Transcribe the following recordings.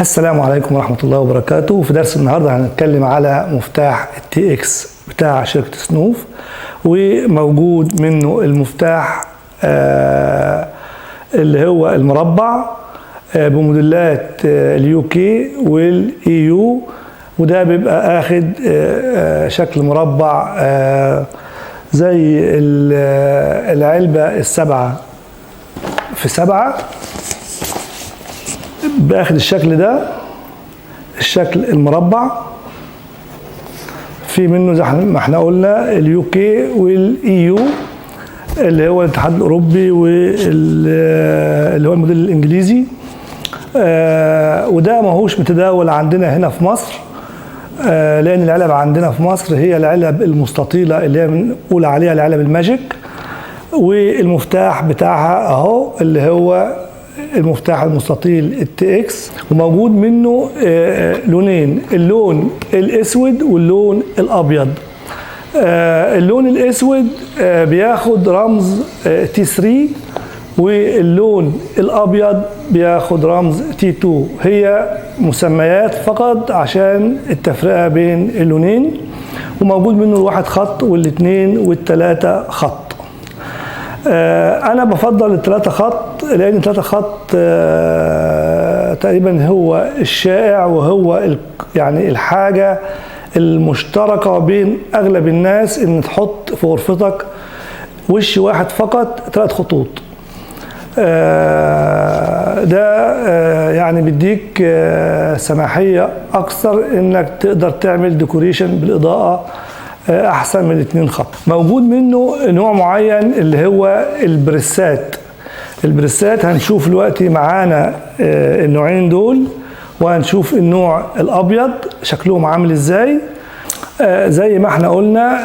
السلام عليكم ورحمة الله وبركاته. في درس النهاردة هنتكلم على مفتاح التي اكس بتاع شركة سنوف، وموجود منه المفتاح اللي هو المربع بموديلات اليو كي والاي يو، وده بيبقى اخد شكل مربع زي العلبة السبعة في سبعة، باخد الشكل ده، الشكل المربع. في منه زي ما احنا قلنا اليو كي والاي يو اللي هو الاتحاد الاوروبي واللي هو الموديل الانجليزي، وده ماهوش متداول عندنا هنا في مصر، لان العلب عندنا في مصر هي العلب المستطيله اللي هي بنقول عليها العلب الماجيك، والمفتاح بتاعها اهو اللي هو المفتاح المستطيل التي اكس، وموجود منه لونين، اللون الاسود واللون الابيض. اللون الاسود بياخد رمز تي 3، واللون الابيض بياخد رمز تي 2. هي مسميات فقط عشان التفرقه بين اللونين، وموجود منه الواحد خط والاثنين والثلاثه خط. أنا بفضل الثلاثة خط، لأن الثلاثة خط تقريبا هو الشائع، وهو يعني الحاجة المشتركة بين أغلب الناس، إن تحط في غرفتك وش واحد فقط 3 خطوط. ده يعني بيديك سماحية أكثر إنك تقدر تعمل ديكوريشن بالإضاءة احسن من 2 خط. موجود منه نوع معين اللي هو البريسات هنشوف دلوقتي معانا النوعين دول، وهنشوف النوع الابيض شكلهم عامل ازاي. زي ما احنا قلنا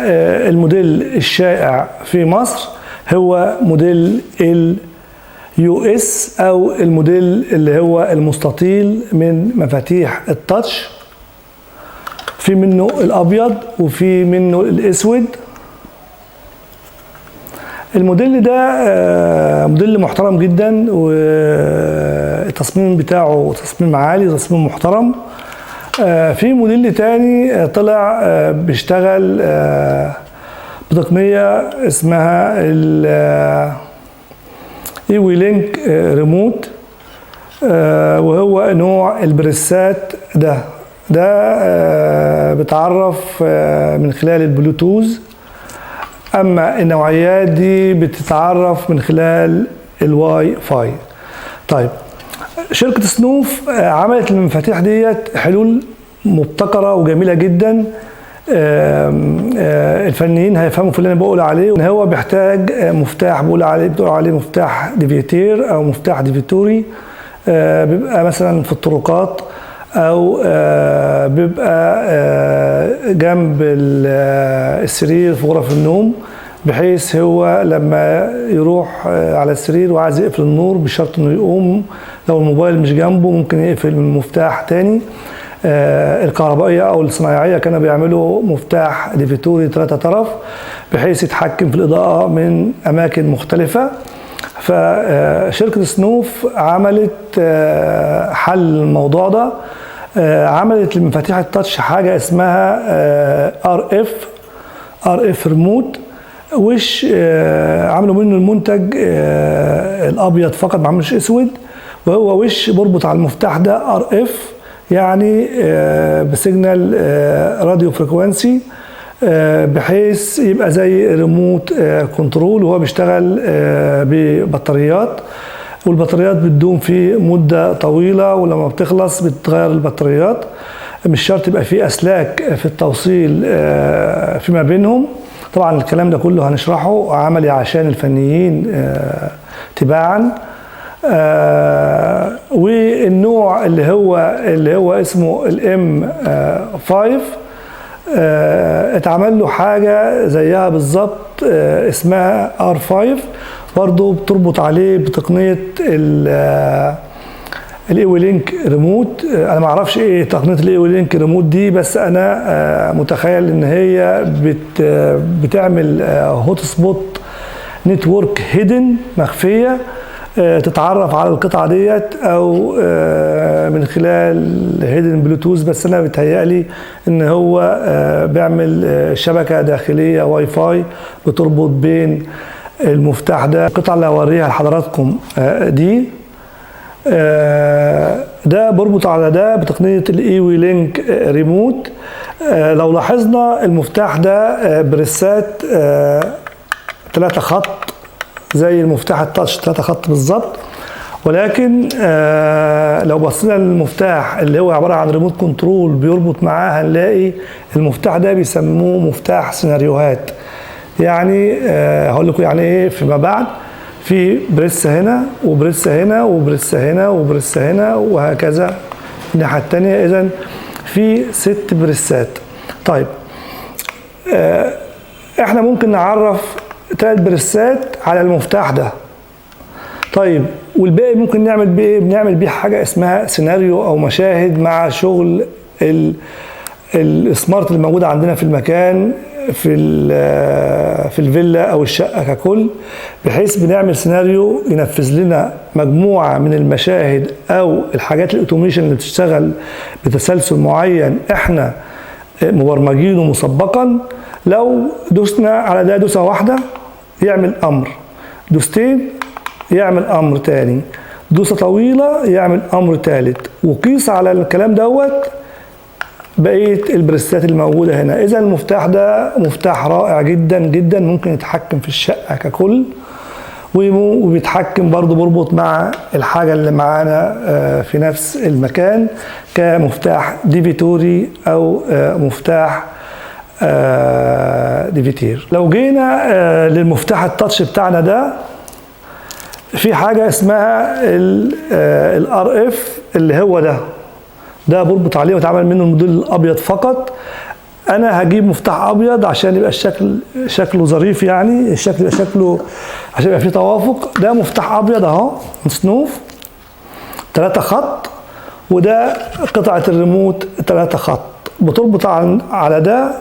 الموديل الشائع في مصر هو موديل اليو اس، او الموديل اللي هو المستطيل من مفاتيح التاتش. في منه الابيض وفي منه الاسود. الموديل ده موديل محترم جدا، والتصميم بتاعه تصميم عالي، تصميم محترم. في موديل تاني طلع بيشتغل بتقنية اسمها ايوي لينك ريموت، وهو نوع البريسات ده بتعرف من خلال البلوتوث، اما النوعيات دي بتتعرف من خلال الواي فاي. طيب، شركة سنوف عملت للمفاتيح ديت حلول مبتكرة وجميلة جدا. الفنيين هيفهموا في اللي انا بقول عليه، ان هو بيحتاج مفتاح بقول عليه مفتاح ديفيتير او مفتاح ديفيتوري، بيبقى مثلا في الطرقات، او بيبقى جنب السرير في غرف النوم، بحيث هو لما يروح على السرير وعايز يقفل النور بشرط انه يقوم، لو الموبايل مش جنبه ممكن يقفل من مفتاح تاني. الكهربائية او الصناعية كانوا بيعملوا مفتاح ديفيتوري 3 طرف، بحيث يتحكم في الإضاءة من أماكن مختلفة. فشركة سنوف عملت حل الموضوع ده، عملت لمفاتيح التاتش حاجة اسمها ار اف ريموت، وش عملوا منه المنتج الابيض فقط، ما عملوش اسود، وهو وش بربط على المفتاح ده ار اف، يعني بسيجنال راديو فريكوانسي، بحيث يبقى زي ريموت كنترول، وهو بيشتغل ببطاريات، والبطاريات بتدوم في مدة طويلة، ولما بتخلص بتغير البطاريات. مش شرط يبقى في أسلاك في التوصيل فيما بينهم. طبعا الكلام ده كله هنشرحه عملي عشان الفنيين تباعا. والنوع اللي هو اسمه الام 5 اتعمل له حاجة زيها بالظبط اسمها R5، برضو بتربط عليه بتقنية الايوي لينك ريموت. انا ما اعرفش ايه تقنية الايوي لينك ريموت دي، بس انا متخيل ان هي بتعمل هوت سبوت نتورك هيدن مخفية، تتعرف على القطعة ديت، أو من خلال هيدن بلوتوث. بس أنا بيتهيألي إن هو بيعمل شبكة داخلية واي فاي بتربط بين المفتاح ده. القطعة اللي هوريها لحضراتكم دي ده بربط على ده بتقنية الاي وي لينك ريموت. لو لاحظنا المفتاح ده بريسات 3 خط زي المفتاح التاتش 3 خط بالظبط، ولكن لو بصينا للمفتاح اللي هو عبارة عن ريموت كنترول بيربط معاه، هنلاقي المفتاح ده بيسموه مفتاح سيناريوهات. يعني هقول لكم يعني ايه فيما بعد. في بريسة هنا وبريسة هنا وبريسة هنا وبريسة هنا وهكذا الناحية التانية. إذن في 6 بريسات. طيب احنا ممكن نعرف 3 بريسات على المفتاح ده. طيب والباقي ممكن نعمل بيه ايه؟ بنعمل بيه حاجة اسمها سيناريو أو مشاهد مع شغل السمارت اللي موجودة عندنا في المكان، في الفيلا او الشقه ككل، بحيث بنعمل سيناريو ينفذ لنا مجموعه من المشاهد او الحاجات الاوتوميشن اللي بتشتغل بتسلسل معين احنا مبرمجينه مسبقا. لو دوسنا على ده دوسه واحده يعمل امر، دوستين يعمل امر تاني، دوسه طويله يعمل امر تالت، وقيس على الكلام دوت بقية البريسات الموجودة هنا. إذا المفتاح ده مفتاح رائع جدا جدا، ممكن يتحكم في الشقة ككل، وبيتحكم برضه بربط مع الحاجة اللي معانا في نفس المكان كمفتاح ديفيتوري أو مفتاح ديفيتير. لو جينا للمفتاح التاتش بتاعنا ده، في حاجة اسمها الار اف اللي هو ده بربط عليه واتعمل منه الموديل الابيض فقط. انا هجيب مفتاح ابيض عشان يبقى شكله ظريف، يعني الشكل يبقى شكله عشان يبقى فيه توافق. ده مفتاح ابيض اهو مصنوف 3 خط، وده قطعة الريموت 3 خط بتربط على ده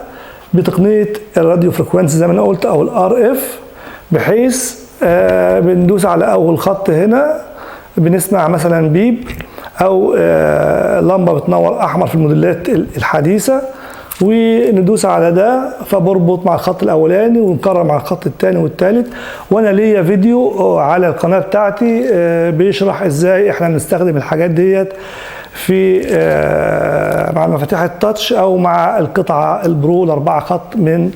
بتقنية الراديو فريكوينسي زي ما انا قلت او الار اف، بحيث بندوس على اول خط هنا بنسمع مثلا بيب او لمبه بتنور احمر في الموديلات الحديثه، وندوس على ده فبربط مع الخط الاولاني ونكرر مع الخط الثاني والثالث. وانا ليا فيديو على القناه بتاعتي بيشرح ازاي احنا بنستخدم الحاجات ديت في مع المفاتيح التاتش او مع القطعه البرو 4 خط من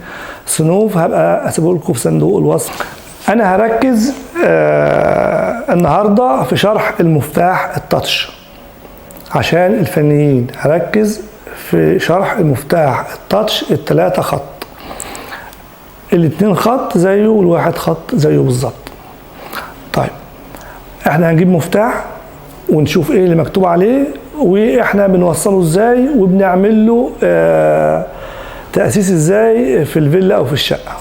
صنوف. هبقى اسيبه لكم في صندوق الوصف. انا هركز النهارده في شرح المفتاح التاتش عشان الفنيين، هركز في شرح المفتاح التاتش 3 خط، 2 خط زيه والواحد خط زيه بالظبط. طيب احنا هنجيب مفتاح ونشوف ايه اللي مكتوب عليه واحنا بنوصله ازاي وبنعمل له تأسيس ازاي في الفيلا او في الشقة.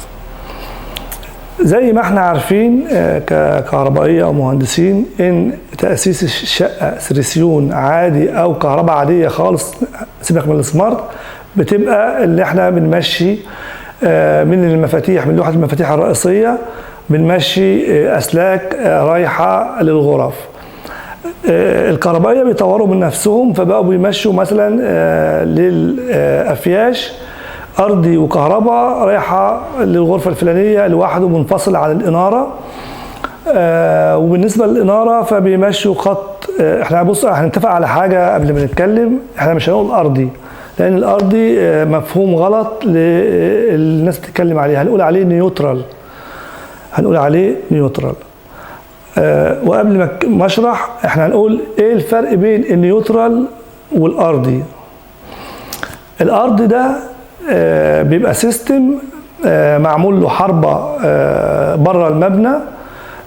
زي ما احنا عارفين ككهربائية او مهندسين ان تأسيس الشقة سريسيون عادي او كهرباء عادية خالص سيبك من السمارت، بتبقى اللي احنا بنمشي من المفاتيح، من لوحة المفاتيح الرئيسية بنمشي اسلاك رايحة للغرف. الكهربائية بيطوروا من نفسهم فبقوا بيمشوا مثلا للأفياش أرضي وكهرباء رايحة للغرفة الفلانية لوحده منفصل عن الإنارة. وبالنسبة للإنارة فبيمشوا خط. احنا بص هنتفق على حاجة قبل ما نتكلم، احنا مش هنقول أرضي لأن الأرضي مفهوم غلط للناس بتتكلم عليه، هنقول عليه نيوترال، هنقول عليه نيوترال. وقبل ما اشرح احنا هنقول ايه الفرق بين النيوترال والأرضي. الأرضي ده بيبقى سيستم معمول له حربة بره المبنى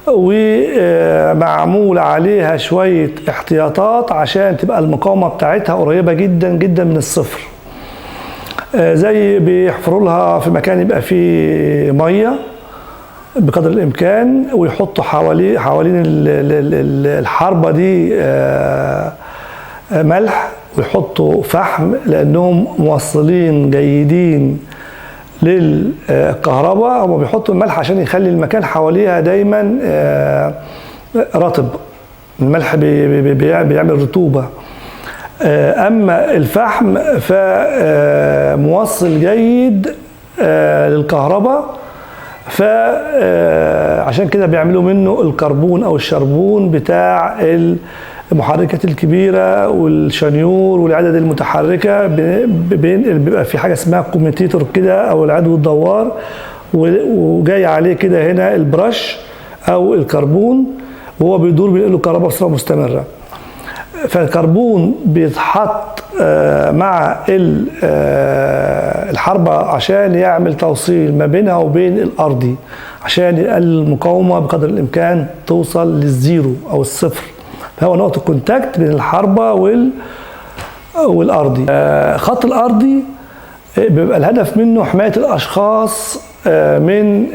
ومعمول عليها شوية احتياطات عشان تبقى المقاومة بتاعتها قريبة جدا جدا من الصفر. زي بيحفروا لها في مكان يبقى فيه مية بقدر الإمكان ويحطوا حوالين الحربة دي ملح ويحطوا فحم لأنهم موصلين جيدين للكهرباء. هم بيحطوا الملح عشان يخلي المكان حواليها دايما رطب، الملح بيعمل رطوبة. أما الفحم فموصل جيد للكهرباء، فعشان كده بيعملوا منه الكربون أو الشربون بتاع المحركات الكبيرة والشنيور والعدد المتحركة. بيبقى في حاجة اسمها كوميتيتور كده أو العدو الدوار، وجاي عليه كده هنا البرش أو الكربون، وهو بيدور بينقله كهرباء بصورة مستمرة. فالكربون بيتحط مع الحربة عشان يعمل توصيل ما بينها وبين الأرضي، عشان يقلل المقاومة بقدر الإمكان توصل للزيرو أو الصفر. فهو نقطة كونتاكت بين الحربة والأرضي. خط الأرضي بيبقى الهدف منه حماية الأشخاص من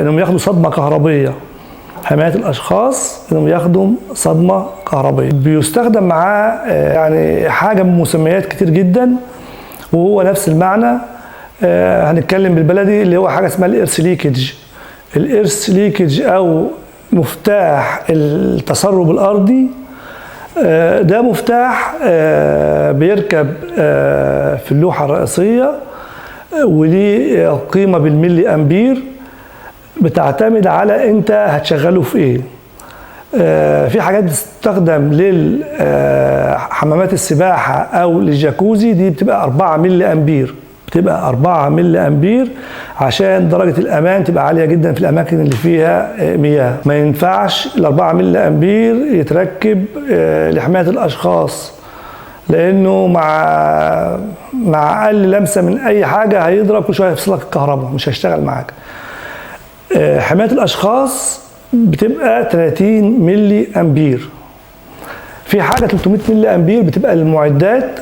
إنهم ياخدوا صدمة كهربية. حماية الأشخاص إنهم ياخدوا صدمة كهربية. بيستخدم معاه يعني حاجة من مسميات كتير جدا، وهو نفس المعنى. هنتكلم بالبلدي اللي هو حاجة اسمها الإيرث ليكج. الإيرث ليكج أو مفتاح التسرب الأرضي، ده مفتاح بيركب في اللوحة الرئيسية، وليه قيمة بالملي أمبير، بتعتمد على انت هتشغله في ايه. في حاجات بتستخدم للحمامات السباحة او للجاكوزي، دي بتبقى 4 ملي امبير، بتبقى 4 ملي امبير عشان درجة الامان تبقى عالية جدا في الاماكن اللي فيها مياه. ما ينفعش ال 4 ملي امبير يتركب لحماية الاشخاص، لانه مع اقل لمسة من اي حاجة هيضرب، كل شوية هيفصلك الكهرباء، مش هيشتغل معاك. حماية الأشخاص بتبقى 30 ملي أمبير. في حاجة 300 ملي أمبير بتبقى للمعدات،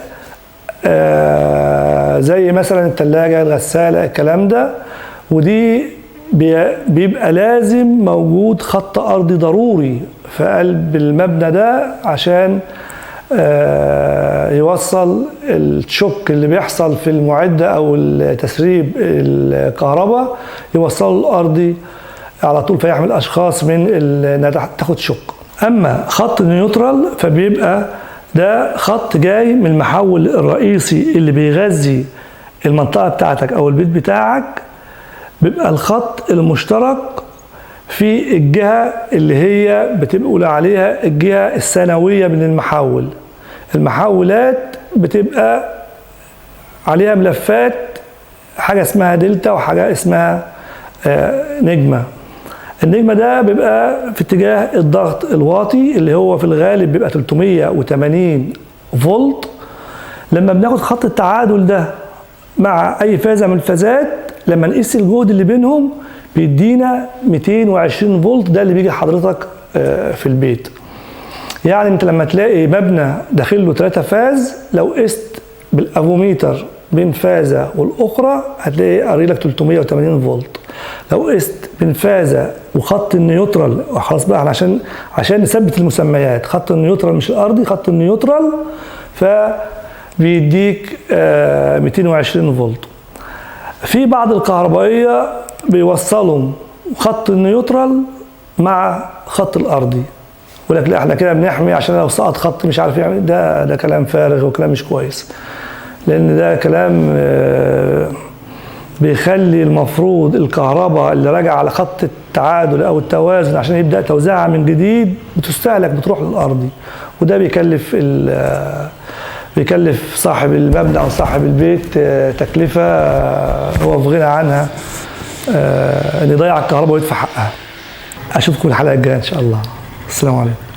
زي مثلا الثلاجة، الغسالة، الكلام ده، ودي بيبقى لازم موجود خط أرضي ضروري في قلب المبنى ده عشان يوصل الشوك اللي بيحصل في المعدة أو تسريب الكهرباء، يوصله الأرضي على طول، فيحمي الأشخاص من إنها تاخد شوك. أما خط النيوترال فبيبقى ده خط جاي من المحول الرئيسي اللي بيغذي المنطقة بتاعتك أو البيت بتاعك، بيبقى الخط المشترك في الجهة اللي هي بتبقى عليها الجهة الثانوية من المحول. المحولات بتبقى عليها ملفات، حاجة اسمها دلتا وحاجة اسمها نجمة. النجمة ده بيبقى في اتجاه الضغط الواطي اللي هو في الغالب بيبقى 380 فولت. لما بناخد خط التعادل ده مع أي فازة من الفازات، لما نقيس الجهد اللي بينهم بيدينا 220 فولت، ده اللي بيجي حضرتك في البيت. يعني انت لما تلاقي مبنى داخل له 3 فاز، لو قست بالافوميتر بين فازة والاخرى هتلاقي قاري لك 380 فولت. لو قست بين فازة وخط النيوترال، خلاص بقى عشان نثبت المسميات، خط النيوترال مش الارضي، خط النيوترال، فبيديك 220 فولت. في بعض الكهربائية بيوصلوا خط النيوترال مع خط الارضي، يقول لك لا احنا كده بنحمي عشان لو سقط خط مش عارف يعمل. ده كلام فارغ وكلام مش كويس، لان ده كلام بيخلي المفروض الكهرباء اللي راجعه على خط التعادل او التوازن عشان يبدا توزيعها من جديد بتستهلك، بتروح للارضي، وده بيكلف صاحب المبنى او صاحب البيت تكلفه هو في غنى عنها، ان يضيع الكهرباء ويدفع حقها. اشوفكم الحلقه الجايه ان شاء الله. السلام عليكم.